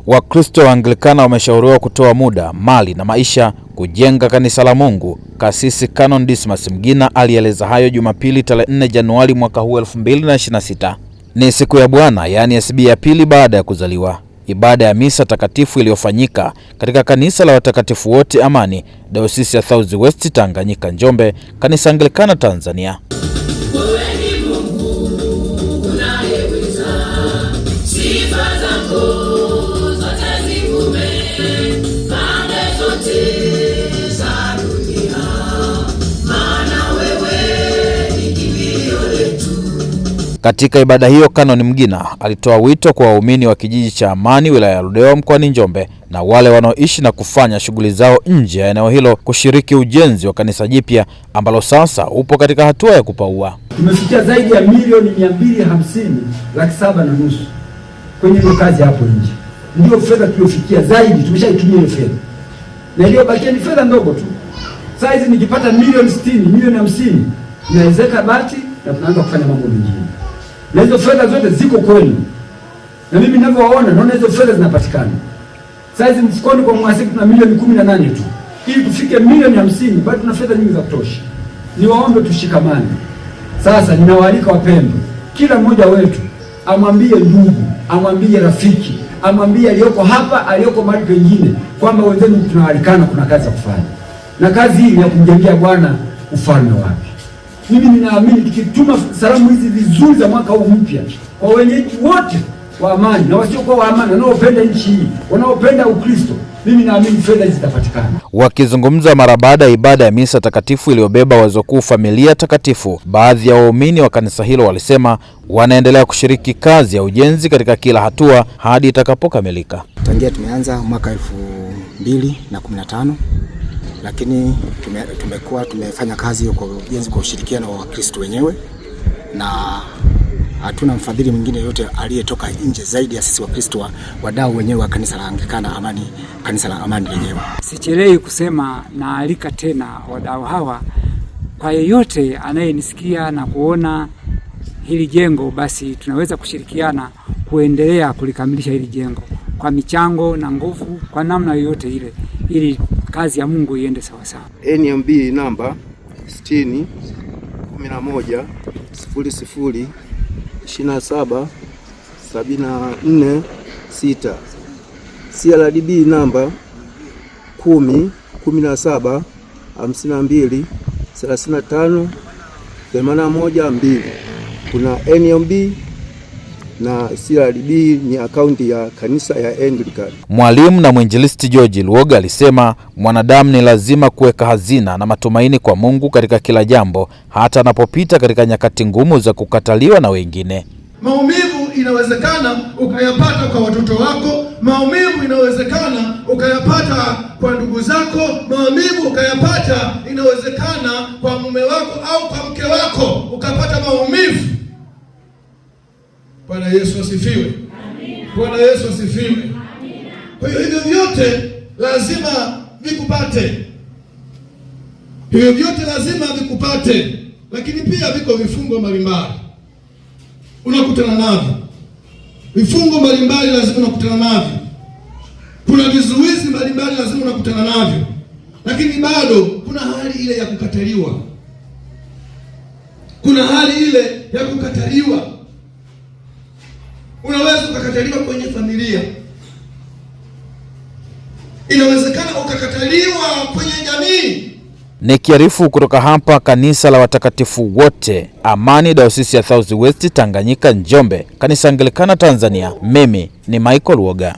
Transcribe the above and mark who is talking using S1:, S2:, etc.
S1: Wakristo wa Anglikana wameshauriwa kutoa muda, mali na maisha kujenga kanisa la Mungu. Kasisi Canon Dismas Mgina alieleza hayo Jumapili tarehe 4 Januari mwaka huu 2026. Ni siku ya Bwana, yaani asubuhi ya pili baada ya kuzaliwa. Ibada ya misa takatifu iliyofanyika katika kanisa la watakatifu wote Amani, Dayosisi ya South West Tanganyika Njombe, kanisa Anglikana Tanzania. Katika ibada hiyo, Canon Mgina alitoa wito kwa waumini wa kijiji cha Amani, wilaya ya Ludewa, mkoani Njombe, na wale wanaoishi na kufanya shughuli zao nje ya eneo hilo kushiriki ujenzi wa kanisa jipya ambalo sasa upo katika hatua ya kupaua.
S2: Tumefikia zaidi ya milioni 250,700,000 kwenye hiyo kazi hapo nje. Ndio fedha tuliofikia zaidi, tumeshaitumia hiyo fedha. Na iliyobakia ni fedha ndogo tu. Sasa hizi nikipata milioni 60, milioni 50, nawezeka bati na tunaanza kufanya mambo mengine. Na hizo fedha zote ziko kwenu. Na mimi ninavyowaona naona hizo fedha zinapatikana. Sasa hizi mfukoni kwa mwasibu tuna milioni 18 tu. Ili tufike milioni 50, bado tuna fedha nyingi za kutosha. Niwaombe tushikamane. Sasa ninawaalika wapendwa, kila mmoja wetu amwambie ndugu, amwambie rafiki, amwambie aliyoko hapa, aliyoko mahali pengine kwamba wenzenu tunaalikana, kuna kazi ya kufanya. Na kazi hii ya kumjengea Bwana ufalme wake. Mimi ninaamini tukituma salamu hizi vizuri za mwaka huu mpya kwa wenyeji wote wa Amani na wasiokuwa wa Amani, wanaopenda nchi hii, wanaopenda Ukristo, mimi naamini fedha hizi zitapatikana.
S1: Wakizungumza mara baada ya ibada ya misa takatifu iliyobeba wazo kuu familia takatifu, baadhi ya waumini wa kanisa hilo walisema wanaendelea kushiriki kazi ya ujenzi katika kila hatua hadi itakapokamilika.
S3: Tangia tumeanza mwaka 2015, lakini tumefanya kazi kwa ujenzi kwa ushirikiano wa Wakristo wenyewe, na hatuna mfadhili mwingine yote aliyetoka nje zaidi ya sisi Wakristo wadau wenyewe wa kanisa la Anglikana Amani, kanisa la Amani lenyewe.
S4: Sichelewi kusema na alika tena wadau hawa, kwa yeyote anayenisikia na kuona hili jengo, basi tunaweza kushirikiana kuendelea kulikamilisha hili jengo kwa michango na nguvu, kwa namna yoyote ile, ili kazi ya Mungu iende sawa sawa.
S5: NMB namba 60 11 00 27 74 6, CRDB namba 10 17 52 35 81 2. Kuna NMB na CRDB ni akaunti ya kanisa ya Anglican.
S1: Mwalimu na mwinjilisti George Luoga alisema mwanadamu ni lazima kuweka hazina na matumaini kwa Mungu katika kila jambo, hata anapopita katika nyakati ngumu za kukataliwa na wengine.
S6: Maumivu inawezekana ukayapata kwa watoto wako, maumivu inawezekana ukayapata kwa ndugu zako, maumivu ukayapata inawezekana kwa mume wako au kwa mke wako, ukapata maumivu. Bwana Yesu asifiwe. Amina. Bwana Yesu asifiwe. Amina. Kwa hiyo hivyo vyote lazima vikupate. Hivyo vyote lazima vikupate. Lakini pia viko vifungo mbalimbali unakutana navyo. Vifungo mbalimbali lazima unakutana navyo. Kuna vizuizi mbalimbali lazima unakutana navyo. Lakini bado kuna hali ile ya kukataliwa. Kuna hali ile ya kukataliwa. Unaweza ukakataliwa kwenye familia. Inawezekana ukakataliwa kwenye jamii.
S1: Nikiarifu kutoka hapa kanisa la watakatifu wote Amani, Dayosisi ya South West Tanganyika Njombe, kanisa Anglikana Tanzania, mimi ni Michael Woga.